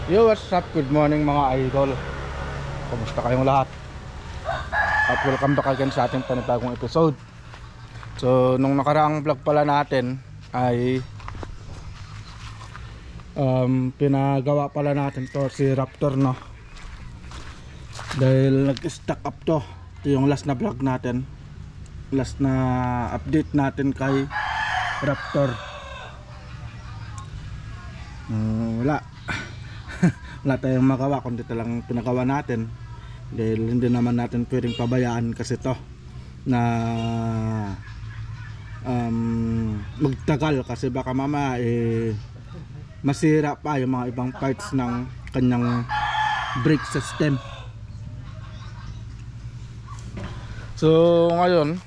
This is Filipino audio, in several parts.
Yo, what's up? Good morning mga idol. Kumusta kayong lahat? At welcome back again sa ating panibagong episode. So, nung nakaraang vlog pala natin ay pinagawa pala natin to si Raptor, no? Dahil nag-stack up to. Ito yung last na vlog natin. Last na update natin kay Raptor. Wala tayong magawa kundi talang pinagawa natin dahil hindi naman natin pwedeng pabayaan kasi to na magtagal kasi baka mama masira pa yung mga ibang parts ng kanyang brake system. So ngayon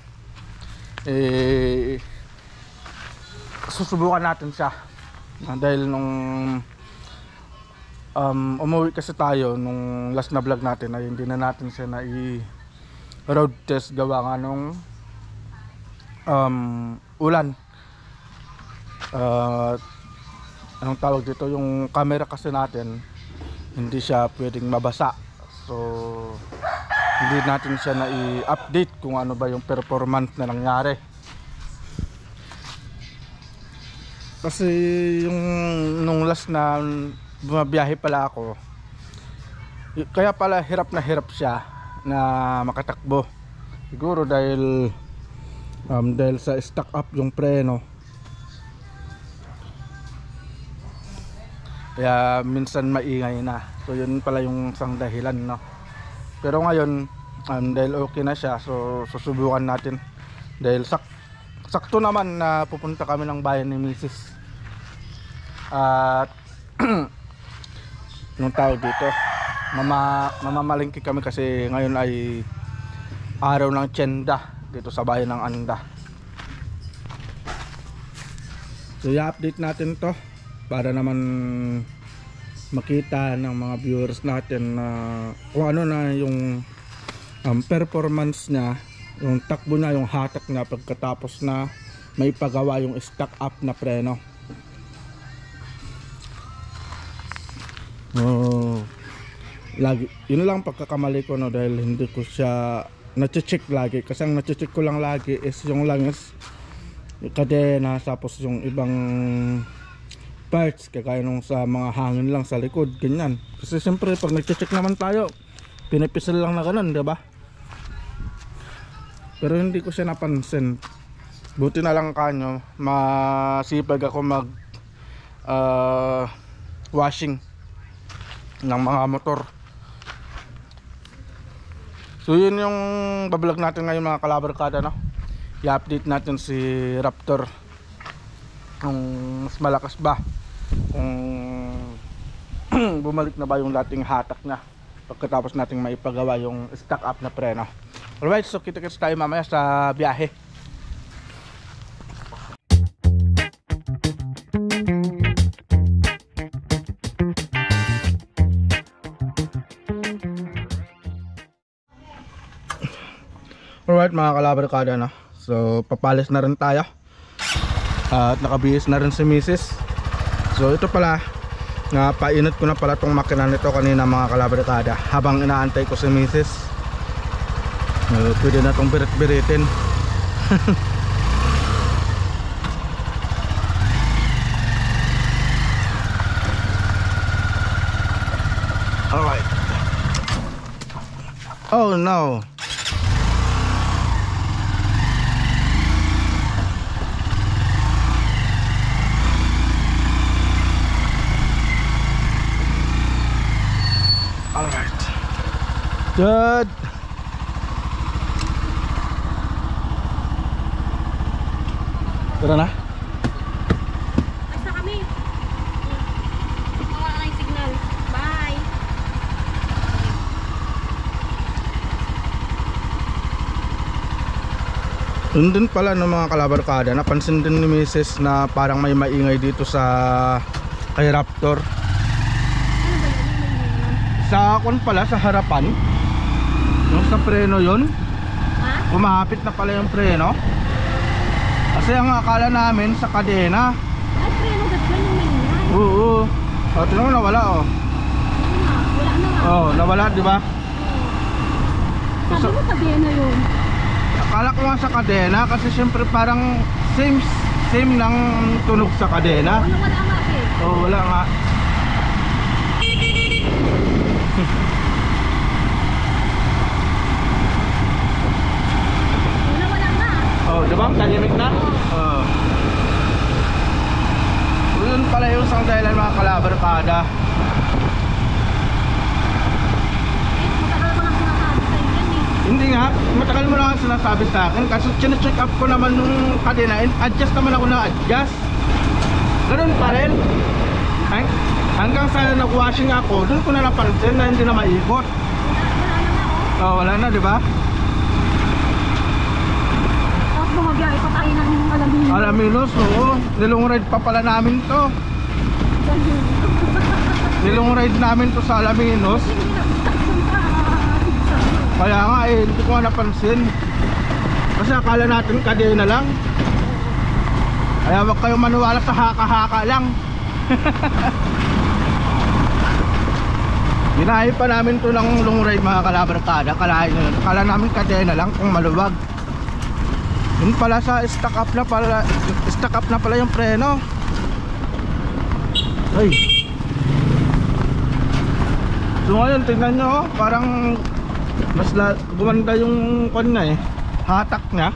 susubukan natin siya dahil nung umuwi kasi tayo nung last na vlog natin ay hindi na natin siya na road test gawa nga nung ulan. Anong tawag dito, yung camera kasi natin hindi siya pwedeng mabasa, so hindi natin siya na i-update kung ano ba yung performance na nangyari. Kasi yung nung last na bumabiyahe pala ako, kaya pala hirap siya na makatakbo. Siguro dahil sa stuck up yung preno, kaya minsan maingay na. So yun pala yung isang dahilan, no? Pero ngayon dahil okay na siya, so susubukan natin dahil sakto naman na pupunta kami ng bayan ni Mrs. At yung tawag dito, mamamalingki kami kasi ngayon ay araw ng Tienda dito sa bayan ng Anda. So i-update natin to para naman makita ng mga viewers natin na kung ano na yung performance niya, yung takbo na, yung hatak na pagkatapos na may pagawa yung stack up na preno. Lagi yun lang pagkakamali ko, no, dahil hindi ko siya na-check lagi, kasi ang na-check ko lang lagi is yung langis, yung kadena, tapos yung ibang parts kagaya nung sa mga hangin lang sa likod, ganyan. Kasi siyempre pag nag-check naman tayo, pinipisil lang na ganun, diba? Pero hindi ko siya napansin. Buti na lang kanyo masipag ako mag washing ng mga motor. So yun yung bablog natin ngayon mga kalabarkada, no? I-update natin si Raptor kung mas malakas ba, kung bumalik na ba yung dating hatak na pagkatapos nating maipagawa yung stack up na preno. Alright, so kita-kits tayo mamaya sa biyahe. Alright mga kalabarkada, no? So papalis na rin tayo at nakabihis na rin si Mrs. So ito pala, painit ko na pala tong makina nito kanina mga kalabarkada habang inaantay ko si Mrs. Pwede na tong birit-biritin. Alright. Oh no. Alright. Good. Tara na. Basta kami. Wala na yung signal. Bye. Yun din pala ng mga kalabarkada, napansin din ni Mrs. na parang may maingay dito sa kay Raptor. Ano ba yun? Sa kon pala, sa harapan. Yung sa preno yun. Ha? Umapit na pala yung preno. Kasi ang akala namin sa kadena. Ay, preno, ba't ba yung maingay? Oo. O, tingnan mo, nawala, oh. Oh, nawala, di ba? Sabi mo kadena yun. Akala ko nga sa kadena kasi syempre parang same lang tunog sa kadena. Wala nga eh. Oh, wala nga. Wala nga. Oh, di ba? Tahimik na? Oh. So, yun pala yung isang dahilan mga kalabarkada. Matagal ko lang sinasabi sa inyo eh. Hindi nga, matagal mo na nga sinasabi sa akin kasi chine-check up ko naman nung kadena, adjust naman ako na adjust. Ganun pa rin. Hanggang sa nag-washing ako, doon ko na napansin na hindi na maikot. Wala na nga oh. Oh, wala na, di ba? Tapos bumabiyahe pa tayo ng Alaminos. Alaminos, oo. Nilong ride pa pala namin to. Nilong ride namin to sa Alaminos. Hindi na sa Kaya nga eh, hindi ko nga napansin. Kasi akala natin kadena lang. Kaya wag kayo maniwala sa haka-haka lang. Ginahe pa namin to ng long ride mga kalabarkada. Kala namin kadena lang kung maluwag. Yun pala sa stock up na pala yung preno. Ay. So ngayon tingnan nyo, parang mas gumanda yung kanya eh, hatak niya.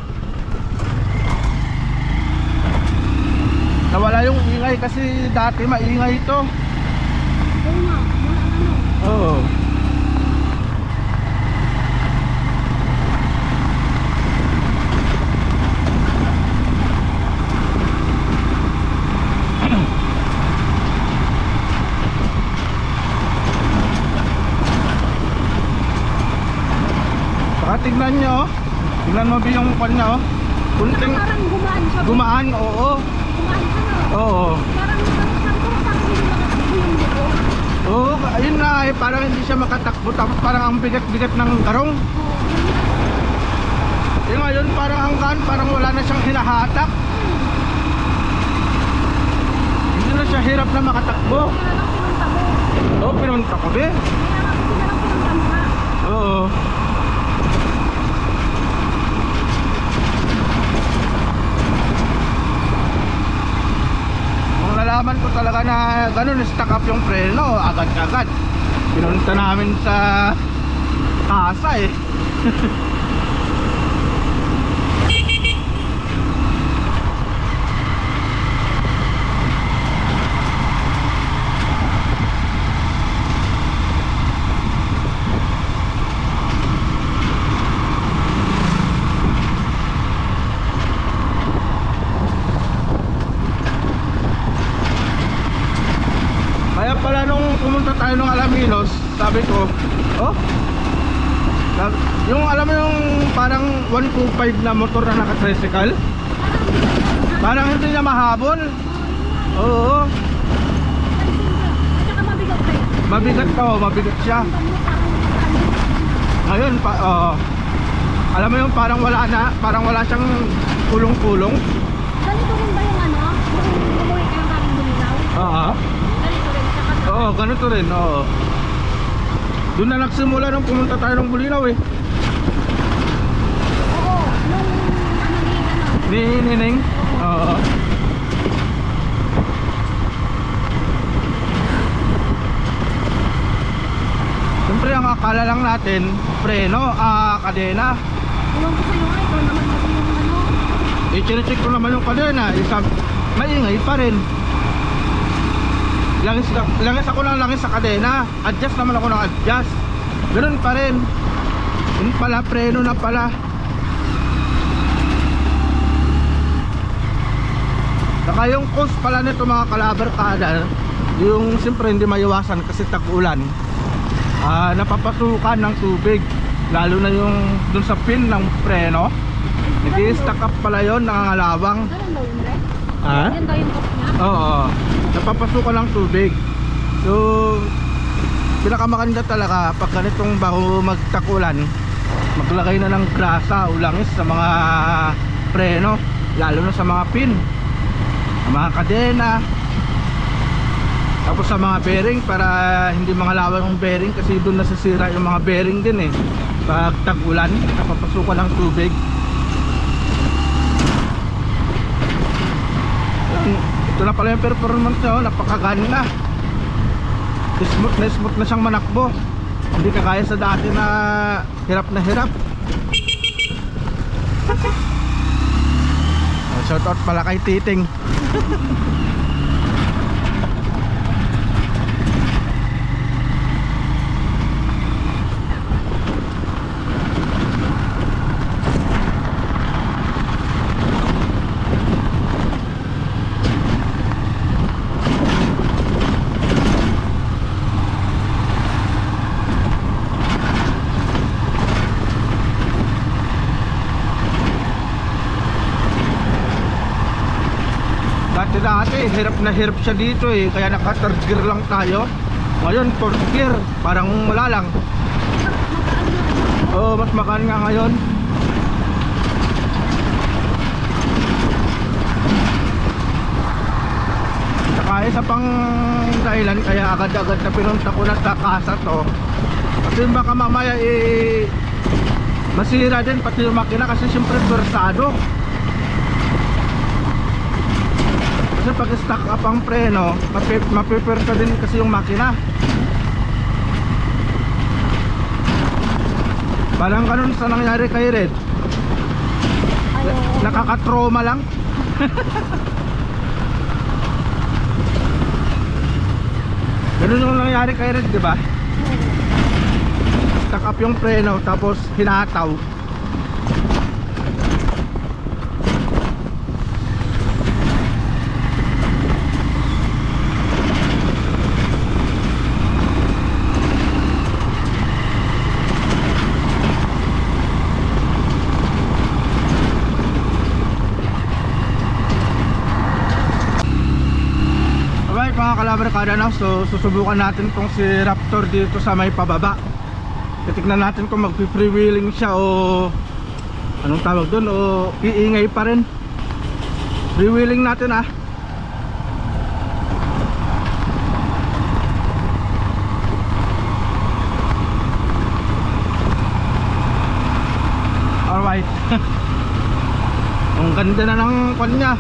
Nawala yung ingay kasi dati maingay ito. Oo nga, wala ano. Oo. Saka tignan nyo, tignan mo yung kanya oh. Kunting Parang gumaan siya. gumaan, oo. Gumaan ka na. Oo. Parang sabi ko sa akin yung nakatakbo yung dito. Oo, ayun na eh, parang hindi siya makatakbo. Tapos parang ang bigat-bigat ng garong. Eh ngayon parang hanggang, parang wala na siyang hinahatak. Hindi na siya hirap na makatakbo. Kaya lang pinunta mo. Oo, pinunta ko be. Kaya nga kasi na lang pinunta mo nga. Oo. Kung nalaman ko talaga na ganun, stuck up yung preno, agad-agad pinunta namin sa kasa eh. Kaya pala nung pumunta tayo ng Alaminos, sabi ko, oh, yung alam mo yung parang 125 na motor na naka-tricycle, parang hindi niya mahabol. Oo, At saka mabigat pa eh. mabigat ka, oh, mabigat siya. Ngayon, alam mo yung parang wala siyang kulong-kulong. Ganito rin ba yung ano? Yung umuwi kayo kaming Bulinaw? Oo. Ganito rin. Saka Oo, ganito rin, oo. Doon na nagsimula nung pumunta tayo ng Bulinaw eh. oo, nung ano ni ano. Ni Nining. Oo. Siyempre ang akala lang natin, preno, kadena. Iwan ko sa'yo nga, ikaw naman kasi yung ano. I-check ko naman yung kadena, maingay pa rin. Langis ako ng langis sa kadena, adjust naman ako ng adjust. Ganun pa rin. Yun pala, preno na pala. Saka yung cause pala nito mga kalabarkada, yung siyempre hindi maiwasan kasi tag-ulan, napapasukan ng tubig, lalo na yung dun sa pin ng preno. Nag-i-stack up pala yun, nangangalawang. Ganun daw yun, Re? Ha? Yan daw yung top niya? Oo, napapasukan ng tubig. So pinakamaganda talaga pag ganitong bago magtakulan, maglagay na ng grasa o langis sa mga preno, lalo na sa mga pin, sa mga kadena. Tapos sa mga bearing, para hindi mangalawa yung bearing, kasi doon nasisira yung mga bearing din eh pag tag-ulan, napapasukan ng tubig. Ito na pala yung performance nyo, napakagana na. Smooth na siyang manakbo. Hindi kagaya sa dati na hirap na hirap. Shoutout pala kay Titing. Dati hirap na hirap siya dito eh, kaya naka third gear lang tayo. Ngayon fourth gear, parang wala lang. Oo, mas magaan nga ngayon. Saka isa pang dahilan kaya agad-agad na pinunta ko na sa kasa to, kasi baka mamaya masira din pati yung makina, kasi siyempre bersado. Kasi pag stock up ang preno, mapipersa din kasi yung makina. Parang ganun sa nangyari kay Red. Nakakatroma lang. Ganun yung nangyari kay Red, diba? Stock up yung preno, tapos hinataw. Mga kalabarkada na, so susubukan natin tong si Raptor dito sa may pababa. Titignan natin kung magpi-freewheeling siya o anong tawag doon, o iingay pa rin. Freewheeling natin ah. Alright. Ang ganda na ng kanya,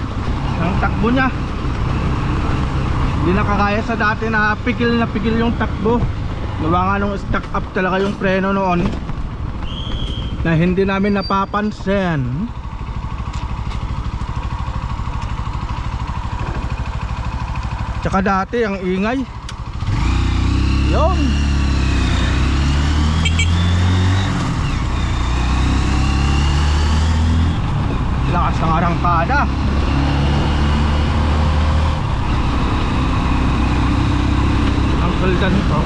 ng takbo niya. Hindi nakakaya sa dati na pigil yung takbo. Gawa nga nung stack up talaga yung preno noon na hindi namin napapansin. Tsaka dati ang ingay. Yun. Lakas ng arangkada. Ganda nito.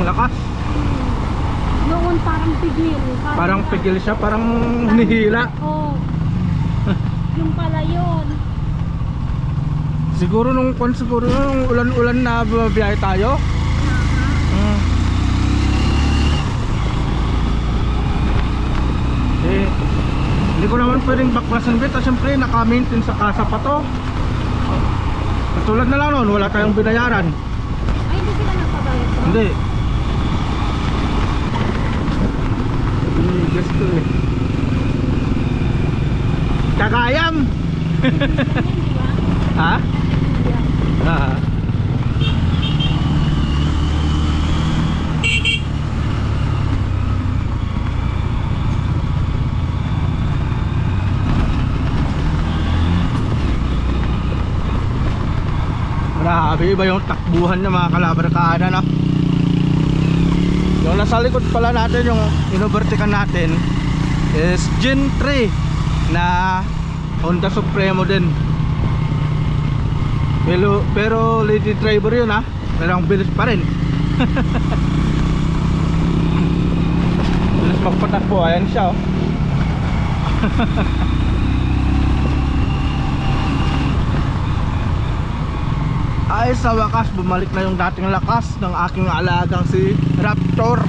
dating lakas. Noon parang pigil. Parang pigil siya, parang hinihila. Oo. Yung pala yun. Siguro nung ulan-ulan na bumabiyahe tayo. Eh, hindi ko naman pwedeng baklasan bit. Siyempre naka-maintain sa kasa pa to. Katulad na lang noon, wala tayong binayaran. Ay, hindi sila nagpabayad ko? Hindi. Guess ko eh. Kagayam! Di ba? Ha? Ah. Grabe, iba yung takbuhan niya mga kalabarkada, no? Yung nasa likod pala natin, yung inovertikan natin is Gen 3 na Honda Supremo din. Pero lady driver yun, ha? Pero ang bilis pa rin. Bilis magpatakbo, ayan siya, oh. Ay, sa wakas bumalik na yung dating lakas ng aking alagang si Raptor.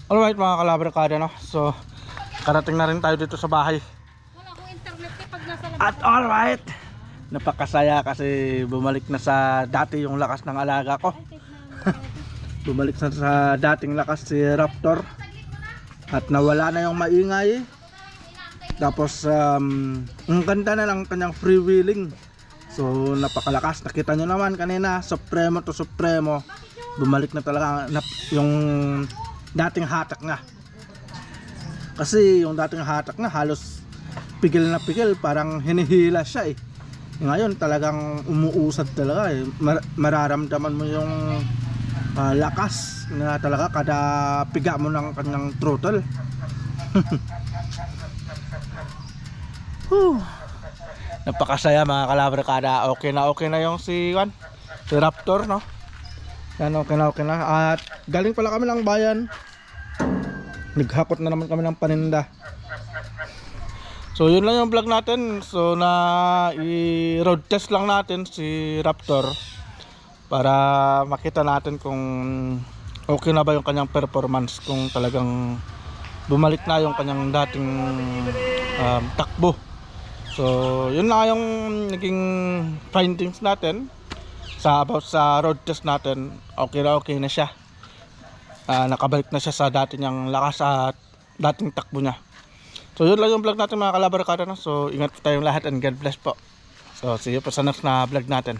Alright mga kalabarkada, no? So, karating na rin tayo dito sa bahay. Wala akong internet eh pag nasa labas. At alright, napakasaya kasi bumalik na sa dati yung lakas ng alaga ko. Bumalik na sa dating lakas si Raptor. At nawala na yung maingay. Tapos, ang ganda na ng kanyang freewheeling. So, napakalakas. Nakita nyo naman kanina, Supremo to Supremo. Bumalik na talaga yung dating hatak nga. Kasi yung dating hatak nga halos pigil na pigil, parang hinihila siya eh. Ngayon talagang umuusad talaga eh. Mararamdaman mo yung lakas na talaga kada piga mo ng kanyang throttle. Napakasaya mga kalabarkada. Okay na yung si Raptor, no? Yan, okay na. At galing pala kami ng bayan. Naghakot na naman kami ng paninda. So yun lang yung vlog natin. So i-road test lang natin si Raptor para makita natin kung okay na ba yung kanyang performance, kung talagang bumalik na yung kanyang dating takbo. So yun lang yung naging findings natin about sa road test natin. Okay na siya. Nakabalik na siya sa dati niyang lakas at dating takbo niya. So yun lang yung vlog natin mga kalabarkada, no? So ingat po tayong lahat and God bless po. So see you po sa next na vlog natin.